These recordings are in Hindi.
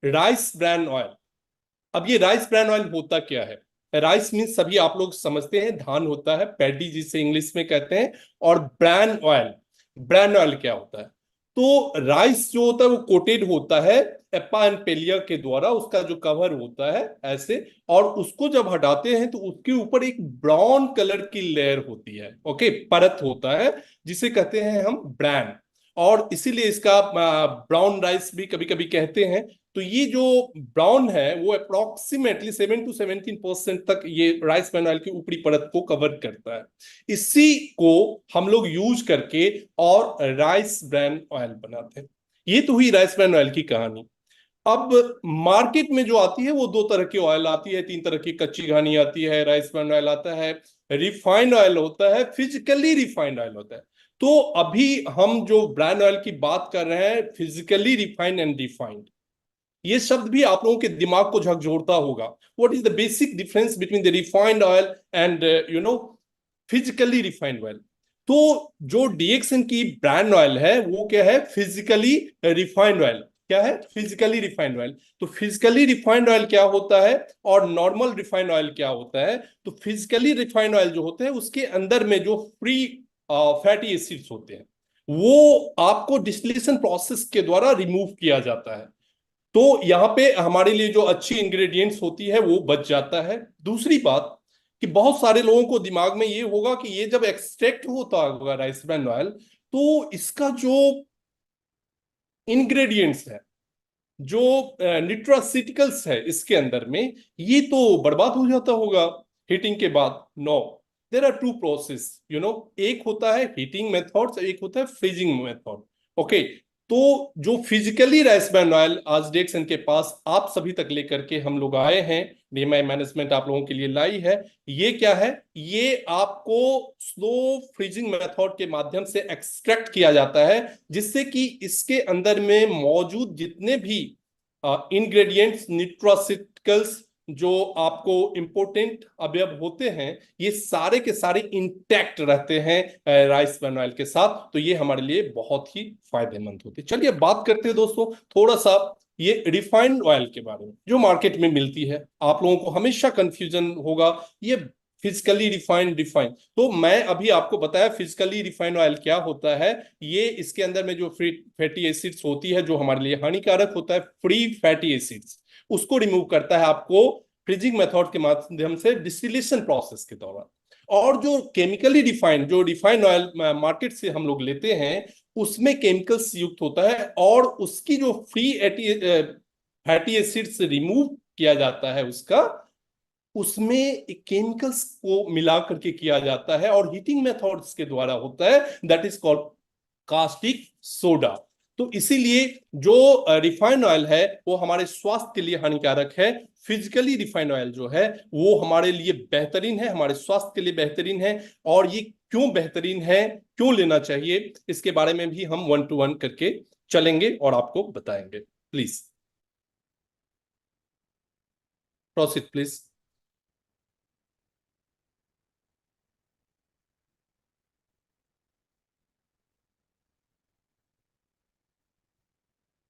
Rice bran oil. अब ये राइस ब्रैन ऑयल होता क्या है? राइस मीन्स सभी आप लोग समझते हैं, धान होता है, पैडी जिसे इंग्लिश में कहते हैं। और ब्रैन ऑयल क्या होता है? तो राइस जो होता है वो कोटेड होता है एप्पा एंड पेलिया के द्वारा, उसका जो कवर होता है ऐसे। और उसको जब हटाते हैं तो उसके ऊपर एक ब्राउन कलर की लेयर होती है, ओके, परत होता है, जिसे कहते हैं हम ब्रैन। और इसीलिए इसका ब्राउन राइस भी कभी कभी कहते हैं। तो ये जो ब्राउन है वो अप्रोक्सीमेटली 7 to 17% तक ये राइस ब्रान ऑयल की ऊपरी परत को कवर करता है। इसी को हम लोग यूज करके और राइस ब्रान ऑयल बनाते हैं। ये तो हुई राइस ब्रान ऑयल की कहानी। अब मार्केट में जो आती है वो दो तरह की ऑयल आती है, तीन तरह की कच्ची घानी आती है, राइस ब्रान ऑयल आता है, रिफाइंड ऑयल होता है, फिजिकली रिफाइंड ऑयल होता है। तो अभी हम जो ब्रांड ऑयल की बात कर रहे हैं, फिजिकली रिफाइंड एंड रिफाइंड, ये शब्द भी आप लोगों के दिमाग को झकझोरता होगा। What is the basic difference between the refined oil and physically refined oil? तो जो डीएक्सएन की ब्रांड ऑयल है वो क्या है? Physically refined oil. क्या है? Physically refined oil. तो फिजिकली रिफाइंड ऑयल क्या होता है और नॉर्मल रिफाइंड ऑयल क्या होता है? तो फिजिकली रिफाइंड ऑयल जो होते हैं उसके अंदर में जो फ्री फैटी एसिड्स होते हैं वो आपको डिस्टिलेशन प्रोसेस के द्वारा रिमूव किया जाता है। तो यहाँ पे हमारे लिए जो अच्छी इंग्रेडिएंट्स होती है वो बच जाता है। दूसरी बात कि बहुत सारे लोगों को दिमाग में ये होगा कि ये जब एक्सट्रैक्ट होता होगा राइस ब्रान ऑयल, तो इसका जो इंग्रेडिएंट्स है, जो न्यूट्रासिटिकल्स है इसके अंदर में, ये तो बर्बाद हो जाता होगा हीटिंग के बाद। No, there are two process, एक होता है हीटिंग मेथड, एक होता है फ्रीजिंग मेथड। ओके, तो जो फिजिकली राइस ब्रान ऑयल आज डेक्सन के पास आप सभी तक लेकर के हम लोग आए हैं, डीएमआई मैनेजमेंट आप लोगों के लिए लाई है, ये क्या है? ये आपको स्लो फ्रीजिंग मेथड के माध्यम से एक्सट्रैक्ट किया जाता है, जिससे कि इसके अंदर में मौजूद जितने भी इंग्रेडिएंट्स, न्यूट्रासिटिकल्स, जो आपको इंपोर्टेंट अवयव होते हैं, ये सारे के सारे इंटैक्ट रहते हैं राइस ब्रान ऑयल के साथ। तो ये हमारे लिए बहुत ही फायदेमंद होती है। चलिए बात करते हैं दोस्तों थोड़ा सा ये रिफाइंड ऑयल के बारे में जो मार्केट में मिलती है। आप लोगों को हमेशा कंफ्यूजन होगा ये फिजिकली रिफाइंड। तो मैं अभी आपको बताया फिजिकली रिफाइंड ऑयल क्या होता है। ये इसके अंदर में जो फ्री फैटी एसिड्स होती है जो हमारे लिए हानिकारक होता है, फ्री फैटी एसिड्स, उसको रिमूव करता है आपको फ्रीजिंग मेथड के माध्यम से डिस्टिलेशन प्रोसेस के दौरान। और जो केमिकली रिफाइंड, जो रिफाइंड ऑयल मार्केट से हम लोग लेते हैं, उसमें केमिकल्स युक्त होता है और उसकी जो फ्री फैटी एसिड्स रिमूव किया जाता है उसका, उसमें केमिकल्स को मिला करके किया जाता है और हीटिंग मेथड्स के द्वारा होता है, that is called caustic soda. तो इसीलिए जो रिफाइंड ऑयल है वो हमारे स्वास्थ्य के लिए हानिकारक है। फिजिकली रिफाइंड ऑयल जो है वो हमारे लिए बेहतरीन है, हमारे स्वास्थ्य के लिए बेहतरीन है। और ये क्यों बेहतरीन है, क्यों लेना चाहिए, इसके बारे में भी हम 1 to 1 करके चलेंगे और आपको बताएंगे। Please proceed please.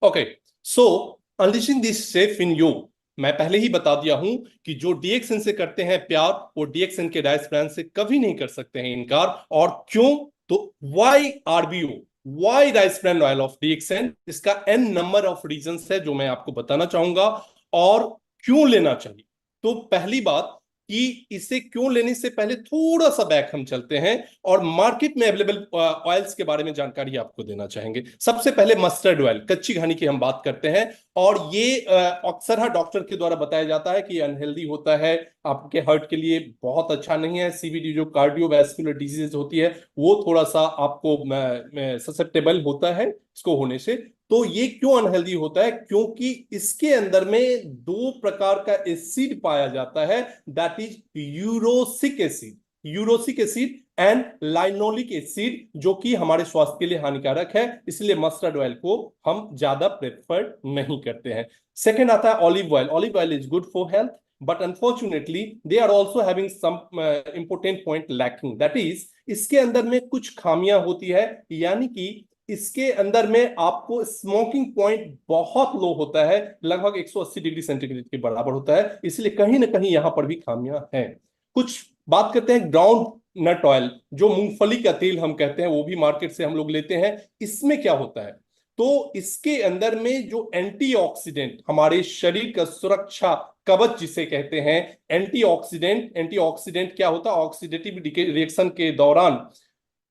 Okay, so unleashing this safe in you. मैं पहले ही बता दिया हूं कि जो डीएक्सएन से करते हैं प्यार, वो डीएक्सएन के राइस ब्रांड से कभी नहीं कर सकते हैं इनकार। और क्यों? तो why RBO, why rice bran oil of DXN, इसका एन नंबर ऑफ रीजंस है जो मैं आपको बताना चाहूंगा। और क्यों लेना चाहिए? तो पहली बात कि इसे क्यों लेने से पहले थोड़ा सा बैक हम चलते हैं और मार्केट में अवेलेबल ऑयल्स के बारे में जानकारी आपको देना चाहेंगे। सबसे पहले मस्टर्ड ऑयल, कच्ची घानी की हम बात करते हैं। और ये अक्सर डॉक्टर के द्वारा बताया जाता है कि अनहेल्दी होता है, आपके हार्ट के लिए बहुत अच्छा नहीं है। सीवीडी जो कार्डियोवैस्कुलर डिजीज होती है वो थोड़ा सा आपको ससेप्टेबल होता है इसको होने से। तो ये क्यों अनहेल्दी होता है? क्योंकि इसके अंदर में दो प्रकार का एसिड पाया जाता है, that is erucic acid and linoleic acid, जो कि हमारे स्वास्थ्य के लिए हानिकारक है। इसलिए मस्टर्ड ऑयल को हम ज्यादा प्रेफर नहीं करते हैं। सेकेंड आता है olive oil. Olive oil is good for health, but unfortunately they are also having some important point lacking, that is इसके अंदर में कुछ खामियां होती है। यानी कि इसके अंदर में आपको स्मोकिंग पॉइंट बहुत लो होता है, लगभग 180 डिग्री सेंटीग्रेड के बराबर होता है, इसलिए कहीं ना कहीं यहां पर भी खामियां हैं। कुछ बात करते हैं ग्राउंड नट ऑयल, जो मूंगफली का तेल हम कहते हैं, वो भी मार्केट से हम लोग लेते हैं। इसमें क्या होता है, तो इसके अंदर में जो एंटीऑक्सीडेंट, हमारे शरीर का सुरक्षा कवच जिसे कहते हैं, एंटीऑक्सीडेंट क्या होता है, ऑक्सीडेटिव रिएक्शन के दौरान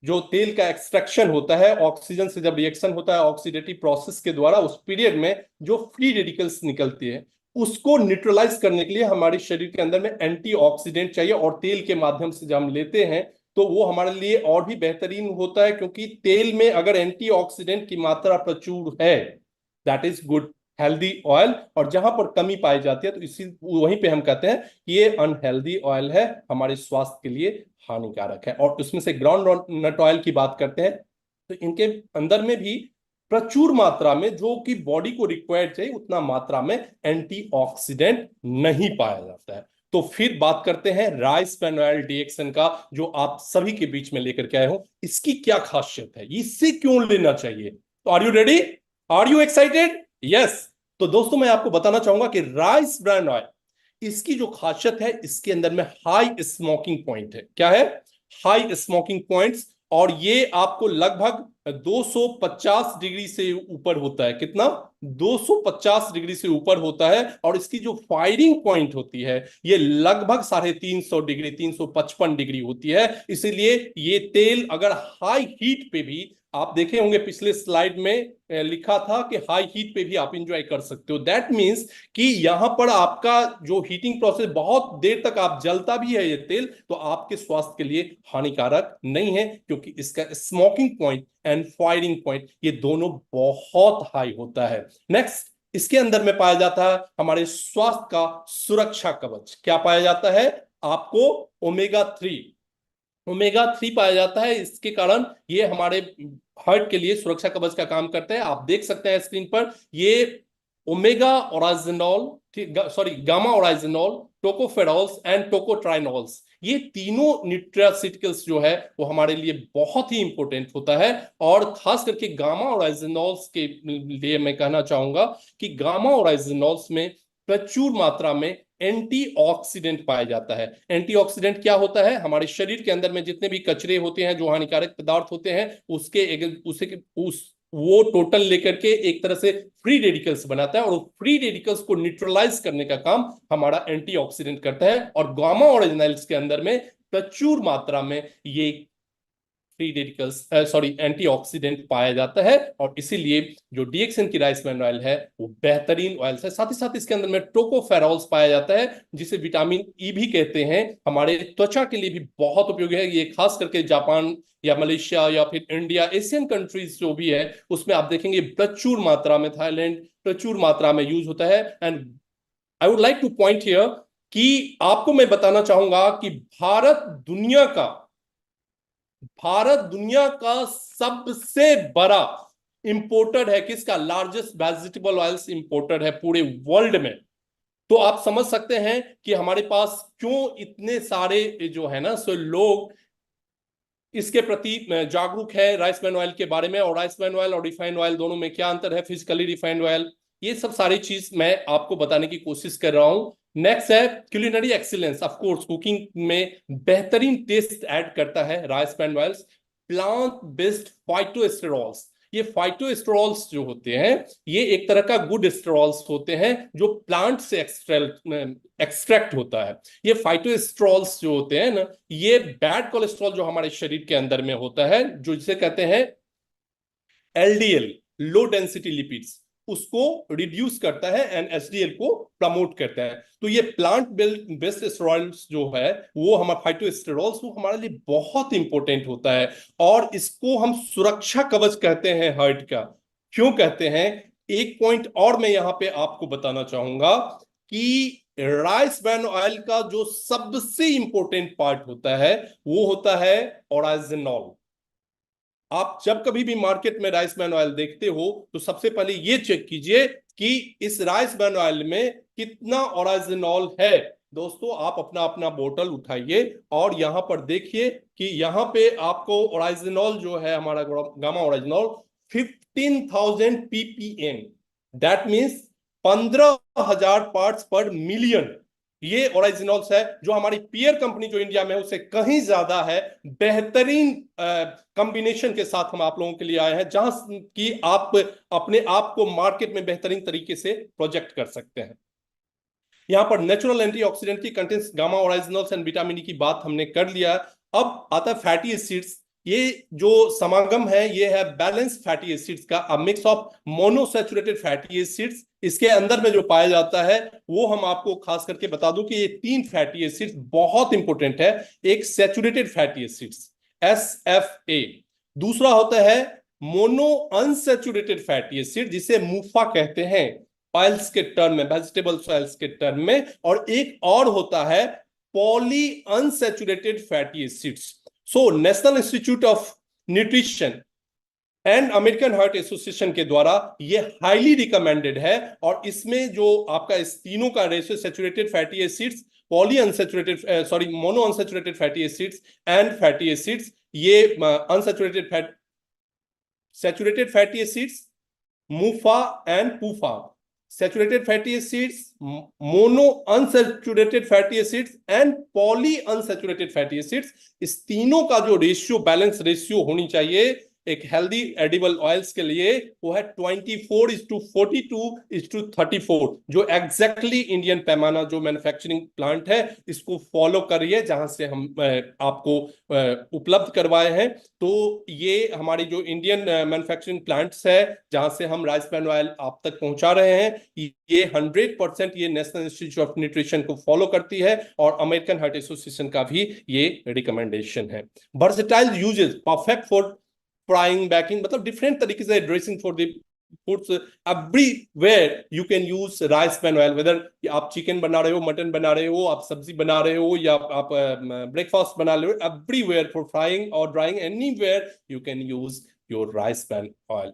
जो तेल का एक्सट्रैक्शन होता है, ऑक्सीजन से जब रिएक्शन होता है ऑक्सीडेटिव प्रोसेस के द्वारा, उस पीरियड में जो फ्री रेडिकल्स निकलते हैं उसको न्यूट्रलाइज करने के लिए हमारे शरीर के अंदर में एंटीऑक्सीडेंट चाहिए, और तेल के माध्यम से जब हम लेते हैं तो वो हमारे लिए और भी बेहतरीन होता है, क्योंकि तेल में अगर एंटीऑक्सीडेंट की मात्रा प्रचुर है, that is good healthy oil, और जहां पर कमी पाई जाती है तो इसी वहीं पे हम कहते हैं कि ये अनहेल्दी ऑयल है, हमारे स्वास्थ्य के लिए हानिकारक है। और उसमें से ग्राउंड नट ऑयल की बात करते हैं तो इनके अंदर में भी प्रचुर मात्रा में, जो कि बॉडी को रिक्वायर्ड चाहिए उतना मात्रा में, एंटीऑक्सीडेंट नहीं पाया जाता है। तो फिर बात करते हैं राइस ब्रान ऑयल डीएक्सन का, जो आप सभी के बीच में लेकर के आए हो। इसकी क्या खासियत है, इससे क्यों लेना चाहिए? तो are you ready, are you excited? Yes. तो दोस्तों मैं आपको बताना चाहूंगा कि राइस ब्रान ऑयल, इसकी जो खासियत है, इसके अंदर में हाई स्मोकिंग पॉइंट है। क्या है? High smoking points. और ये आपको लगभग 250 डिग्री से ऊपर होता है। कितना? 250 डिग्री से ऊपर होता है। और इसकी जो फायरिंग पॉइंट होती है ये लगभग 350 डिग्री, 355 डिग्री होती है। इसीलिए ये तेल अगर हाई हीट पे भी, आप देखे होंगे पिछले स्लाइड में लिखा था कि हाई हीट पे भी आप इंजॉय कर सकते हो। दैट मींस कि यहां पर आपका जो हीटिंग प्रोसेस, बहुत देर तक आप जलता भी है ये तेल, तो आपके स्वास्थ्य के लिए हानिकारक नहीं है, क्योंकि इसका smoking point and firing point ये दोनों बहुत हाई होता है। नेक्स्ट, इसके अंदर में पाया जाता है हमारे स्वास्थ्य का सुरक्षा कवच। क्या पाया जाता है? आपको ओमेगा 3, ओमेगा 3 पाया जाता है। इसके कारण ये हमारे हार्ट के लिए सुरक्षा कवच का काम करते हैं। आप देख सकते हैं स्क्रीन पर, ये ओमेगा ओराइजिनॉल, सॉरी गामा ओराइजिनॉल, टोकोफेरॉल्स एंड टोकोट्राइनॉल्स, ये तीनों न्यूट्रास्यूटिकल्स जो है वो हमारे लिए बहुत ही इंपॉर्टेंट होता है। और खास करके गामा ओराइजिनॉल्स के लिए मैं कहना चाहूंगा कि गामा ओराइजिनॉल्स में प्रचुर मात्रा में एंटीऑक्सीडेंट पाया जाता है। एंटीऑक्सीडेंट क्या होता है? हमारे शरीर के अंदर में जितने भी कचरे होते हैं, जो हानिकारक पदार्थ होते हैं, उस वो टोटल लेकर के एक तरह से फ्री रेडिकल्स बनाता है, और फ्री रेडिकल्स को न्यूट्रलाइज करने का काम हमारा एंटीऑक्सीडेंट करता है। और गामा ओरिजिनल्स के अंदर में प्रचुर मात्रा में ये फ्री रेडिकल्स, सॉरी एंटीऑक्सीडेंट पाया जाता है। और इसीलिए जो डीएक्सन की राइस ब्रान ऑयल है वो बेहतरीन ऑयल है। साथ ही साथ इसके अंदर में टोकोफेरॉल्स पाया जाता है, जिसे विटामिन ई भी कहते हैं, हमारे त्वचा के लिए भी बहुत उपयोगी है। ये खास करके जापान या मलेशिया या फिर इंडिया, एशियन कंट्रीज जो भी है उसमें आप देखेंगे प्रचुर मात्रा में, थाईलैंड प्रचुर मात्रा में यूज होता है। And I would like two point here कि आपको मैं बताना चाहूंगा कि भारत दुनिया का सबसे बड़ा इंपोर्टर है। किसका? लार्जेस्ट वेजिटेबल ऑयल्स इंपोर्टर है पूरे वर्ल्ड में। तो आप समझ सकते हैं कि हमारे पास क्यों इतने सारे जो है ना सो लोग इसके प्रति जागरूक है राइस ब्रान ऑयल के बारे में। और राइस ब्रान ऑयल और रिफाइंड ऑयल दोनों में क्या अंतर है, फिजिकली रिफाइंड ऑयल, ये सब सारी चीज मैं आपको बताने की कोशिश कर रहा हूं। नेक्स्ट है culinary excellence. Of course cooking में बेहतरीन टेस्ट ऐड करता है rice bran oils. Plant based phytosterols, ये फाइटोस्टेरॉल्स जो होते हैं ये एक तरह का गुड स्टेरॉल्स होते हैं जो प्लांट से एक्सट्रैक्ट होता है। ये फाइटोस्टेरॉल्स जो होते हैं ना, ये बैड कोलेस्ट्रॉल जो हमारे शरीर के अंदर में होता है, जो जिसे कहते हैं एलडीएल, लो डेंसिटी लिपिड्स, उसको रिड्यूस करता है एंड एचडीएल को प्रमोट करता है। तो ये प्लांट बेस्ड स्टेरॉइड्स जो है वो हमारा फाइटोस्टेरॉल्स, वो हमारे लिए बहुत इंपॉर्टेंट होता है। और इसको हम सुरक्षा कवच कहते हैं हार्ट का। क्यों कहते हैं? एक पॉइंट और मैं यहां पे आपको बताना चाहूंगा कि राइस ब्रान ऑयल का जो सबसे इंपॉर्टेंट पार्ट होता है वो होता है ओराइजिनॉल। आप जब कभी भी मार्केट में राइस ब्रान ऑयल देखते हो तो सबसे पहले ये चेक कीजिए कि इस राइस ब्रान ऑयल में कितना ओरिजिनॉल है। दोस्तों आप अपना अपना बोतल उठाइए और यहां पर देखिए कि यहां पे आपको ओरिजिनॉल जो है हमारा gamma oryzanol 15,000 ppm, that means 15,000 parts पर मिलियन। ये ओरिजिनल्स है, जो हमारी पीयर कंपनी जो इंडिया में है उससे कहीं ज्यादा है। बेहतरीन कॉम्बिनेशन के साथ हम आप लोगों के लिए आए हैं, जहां कि आप अपने आप को मार्केट में बेहतरीन तरीके से प्रोजेक्ट कर सकते हैं। यहाँ पर नेचुरल एंटीऑक्सीडेंट की contents gamma originals and vitamin E की बात हमने कर लिया। अब आता है फैटी एसिड्स। ये जो समागम है ये है बैलेंस फैटी एसिड्स का, a mix of monounsaturated fatty acids. इसके अंदर में जो पाया जाता है वो हम आपको खास करके बता दूं कि ये 3 फैटी एसिड्स बहुत इंपॉर्टेंट है। एक सैचुरेटेड फैटी एसिड्स SFA, दूसरा होता है मोनो अनसैचुरेटेड फैटी एसिड जिसे मूफा कहते हैं ऑयल्स के टर्म में, वेजिटेबल्स ऑयल्स के टर्म में, और एक और होता है poly unsaturated fatty acids. So national institute of nutrition and American heart association के द्वारा ये हाईली रिकमेंडेड है। और इसमें जो आपका इस तीनों का ratio, saturated fatty acids, poly unsaturated sorry mono unsaturated fatty acids and fatty acids, ये unsaturated fat, saturated fatty acids, MUFA and PUFA, saturated fatty acids, mono unsaturated fatty acids and poly unsaturated fatty acids. इस तीनों का जो रेशियो, बैलेंस रेशियो होनी चाहिए एक हेल्दी एडिबल ऑयल्स के लिए, वो है 24:42:34, जो एग्जैक्टली इंडियन पैमाना जो मैन्युफैक्चरिंग प्लांट है इसको फॉलो करिए, जहां से हम आपको उपलब्ध करवाए हैं। तो ये हमारी जो इंडियन मैन्युफैक्चरिंग प्लांट्स है जहां से हम राइस ब्रान ऑयल आप तक पहुंचा रहे हैं, ये 100% ये नेशनल इंस्टीट्यूट ऑफ न्यूट्रिशन को फॉलो करती है और अमेरिकन हार्ट एसोसिएशन का भी ये रिकमेंडेशन है। Versatile uses, perfect for frying, baking, मतलब डिफरेंट तरीके से dressing for the foods. Everywhere you can use rice bran oil, whether आप चिकन बना रहे हो, मटन बना रहे हो, आप सब्जी बना रहे हो, या आप ब्रेकफास्ट बना रहे हो, एवरीवेयर फॉर फ्राइंग और drawing, anywhere you can use your rice bran oil.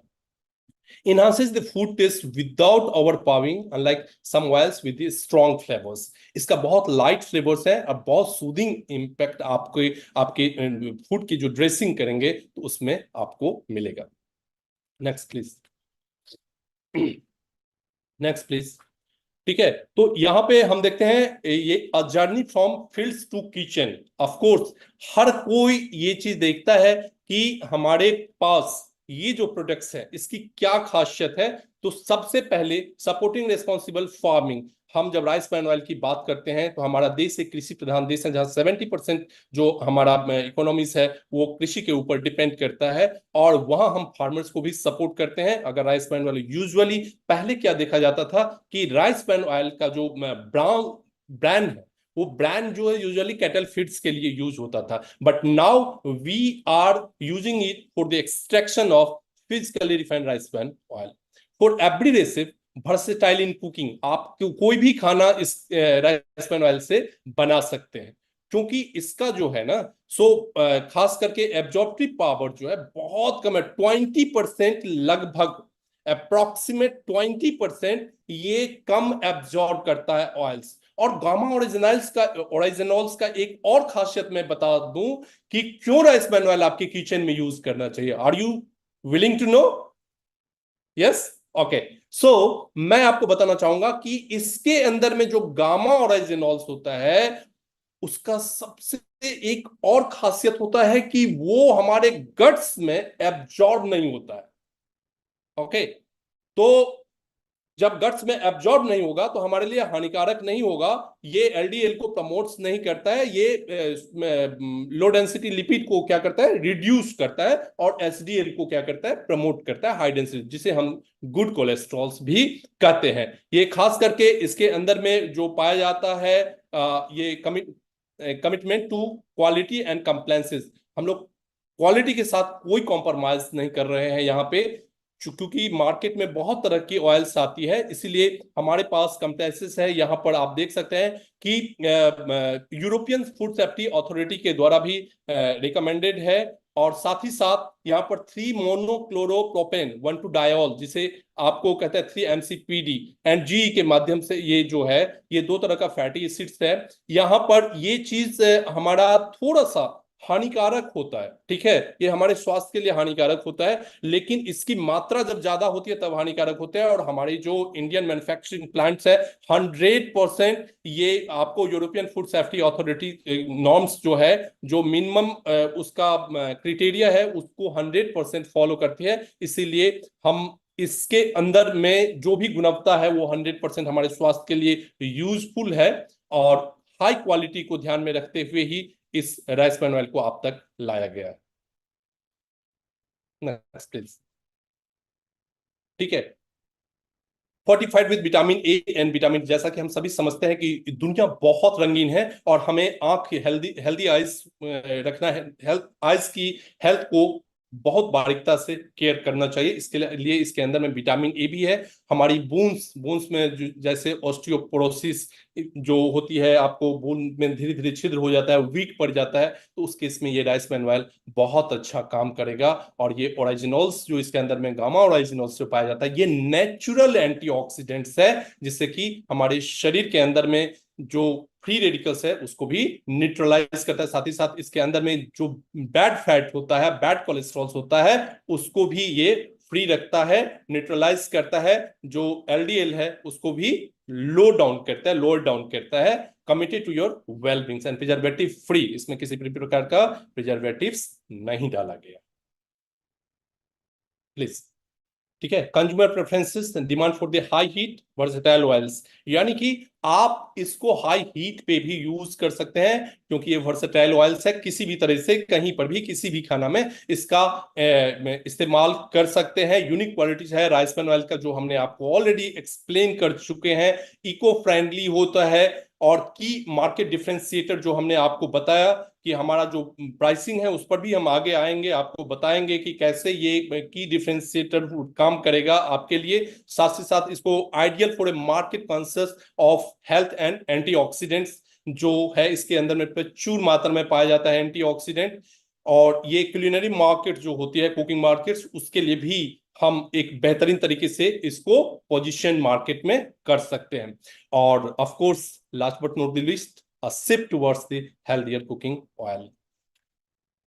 Enhances the food taste without overpowering, unlike some oils with the strong flavors. इसका बहुत लाइट फ्लेवर्स है और बहुत सूदिंग इम्पैक्ट आपके आपके फूड की जो ड्रेसिंग करेंगे तो उसमें आपको मिलेगा। Next please, next please. ठीक है, तो यहां पे हम देखते हैं ये a journey from fields to kitchen. Of course हर कोई ये चीज देखता है कि हमारे पास ये जो प्रोडक्ट्स है इसकी क्या खासियत है। तो सबसे पहले सपोर्टिंग रिस्पॉन्सिबल फार्मिंग। हम जब राइस ब्रान ऑयल की बात करते हैं तो हमारा देश एक कृषि प्रधान देश है, जहां 70% जो हमारा इकोनॉमीज है वो कृषि के ऊपर डिपेंड करता है, और वहां हम फार्मर्स को भी सपोर्ट करते हैं। अगर राइस ब्रान ऑयल, यूजुअली पहले क्या देखा जाता था कि राइस ब्रान ऑयल का जो ब्राउन ब्रांड है वो ब्रांड जो है यूजुअली कैटल फीड्स के लिए यूज होता था, but now we are using it for the extraction of physically refined rice bran oil for एब्रीडेसिव वर्सेटाइल इन कुकिंग। आप कोई भी खाना इस राइस ब्रान ऑयल से बना सकते हैं, क्योंकि इसका जो है ना खास करके एब्जॉर्प्टिव पावर जो है बहुत कम है, 20% लगभग, अप्रोक्सीमेट 20% ये कम एब्जॉर्ब करता है ऑयल्स। और गामा ओरिजिनल्स का एक और खासियत मैं बता दूं कि क्यों राइस ब्रान ऑयल आपके किचन में यूज करना चाहिए। Are you willing to know? Yes, okay. So मैं आपको बताना चाहूंगा कि इसके अंदर में जो गामा ओरिजिनल्स होता है उसका सबसे एक और खासियत होता है कि वो हमारे गट्स में एब्जॉर्ब नहीं होता है। ओके, तो जब गट्स में एब्जॉर्ब नहीं होगा तो हमारे लिए हानिकारक नहीं होगा। ये एलडीएल को प्रमोट्स नहीं करता है, ये लो डेंसिटी लिपिड को क्या करता है, रिड्यूस करता है, और एचडीएल को क्या करता है, प्रमोट करता है, हाई डेंसिटी, जिसे हम गुड कोलेस्ट्रॉल्स भी कहते हैं। ये खास करके इसके अंदर में जो पाया जाता है ये commitment to quality and compliances. हम लोग क्वालिटी के साथ कोई कॉम्प्रोमाइज नहीं कर रहे हैं यहाँ पे, क्योंकि मार्केट में बहुत तरह की ऑयल्स आती है, इसीलिए हमारे पास कंप्लायंसेस है। यहाँ पर आप देख सकते हैं कि यूरोपियन फूड सेफ्टी अथॉरिटी के द्वारा भी रिकमेंडेड है, और साथ ही साथ यहाँ पर 3 मोनोक्लोरोप्रोपेन 1,2-डायोल, जिसे आपको कहते हैं 3-MCPD एंड GE के माध्यम से, ये जो है ये 2 तरह का फैटी एसिड्स है। यहाँ पर ये चीज हमारा थोड़ा सा हानिकारक होता है, ठीक है, ये हमारे स्वास्थ्य के लिए हानिकारक होता है, लेकिन इसकी मात्रा जब ज्यादा होती है तब हानिकारक होता है। और हमारी जो इंडियन मैन्युफैक्चरिंग प्लांट्स है 100% ये आपको European food safety authority norms जो है, जो मिनिमम उसका क्राइटेरिया है उसको 100% फॉलो करती है। इसीलिए हम इसके अंदर में जो भी गुणवत्ता है वो 100% हमारे स्वास्थ्य के लिए यूजफुल है, और हाई क्वालिटी को ध्यान में रखते हुए ही इस राइस ब्रान ऑयल को आप तक लाया गया है। Next please. ठीक है, fortified with vitamin A and vitamin, जैसा कि हम सभी समझते हैं कि दुनिया बहुत रंगीन है और हमें आंख हेल्दी हेल्दी आइज रखना है, हेल्थ आइज की हेल्थ को बहुत बारीकता से केयर करना चाहिए। इसके लिए इसके अंदर में विटामिन ए भी है। हमारी बोन्स बोन्स में जैसे ऑस्टियोपोरोसिस जो होती है, आपको बोन में धीरे धीरे छिद्र हो जाता है, वीक पड़ जाता है, तो उस केस में ये राइस ब्रान ऑयल बहुत अच्छा काम करेगा। और ये ओरिजिनल्स जो इसके अंदर में गामा ओरिजिनल्स जो पाया जाता है, ये नेचुरल एंटीऑक्सीडेंट्स है, जिससे कि हमारे शरीर के अंदर में जो फ्री रेडिकल्स है उसको भी न्यूट्रलाइज करता है। साथ ही साथ इसके अंदर में जो बैड फैट होता है, बैड कोलेस्ट्रॉल होता है, उसको भी ये फ्री रखता है, न्यूट्रलाइज करता है। जो एलडीएल है उसको भी लो डाउन करता है, लोअर डाउन करता है। Committed to your well beings and preservative free, इसमें किसी भी प्रकार का प्रिजर्वेटिव्स नहीं डाला गया। प्लीज। ठीक है, consumer preferences demand for the high heat versatile oils, यानी कि आप इसको हाई हीट पे भी यूज कर सकते हैं, क्योंकि ये वर्सेटाइल ऑयल्स है, किसी भी तरह से कहीं पर भी किसी भी खाना में इसका इस्तेमाल कर सकते हैं। यूनिक क्वालिटीज है राइस ब्रान ऑयल का, जो हमने आपको ऑलरेडी एक्सप्लेन कर चुके हैं। इको फ्रेंडली होता है, और की मार्केट डिफरेंशिएटर जो हमने आपको बताया कि हमारा जो प्राइसिंग है उस पर भी हम आगे आएंगे, आपको बताएंगे कि कैसे ये की डिफरेंशिएटर काम करेगा आपके लिए। साथ ही साथ इसको ideal for a market conscious of health and antioxidants जो है, इसके अंदर में प्रचुर मात्रा में पाया जाता है एंटीऑक्सीडेंट। और ये क्यूलिनरी मार्केट जो होती है, कुकिंग मार्केट्स, उसके लिए भी हम एक बेहतरीन तरीके से इसको पोजीशन मार्केट में कर सकते हैं। और of course last but not the least, a shift towards the healthier cooking oil.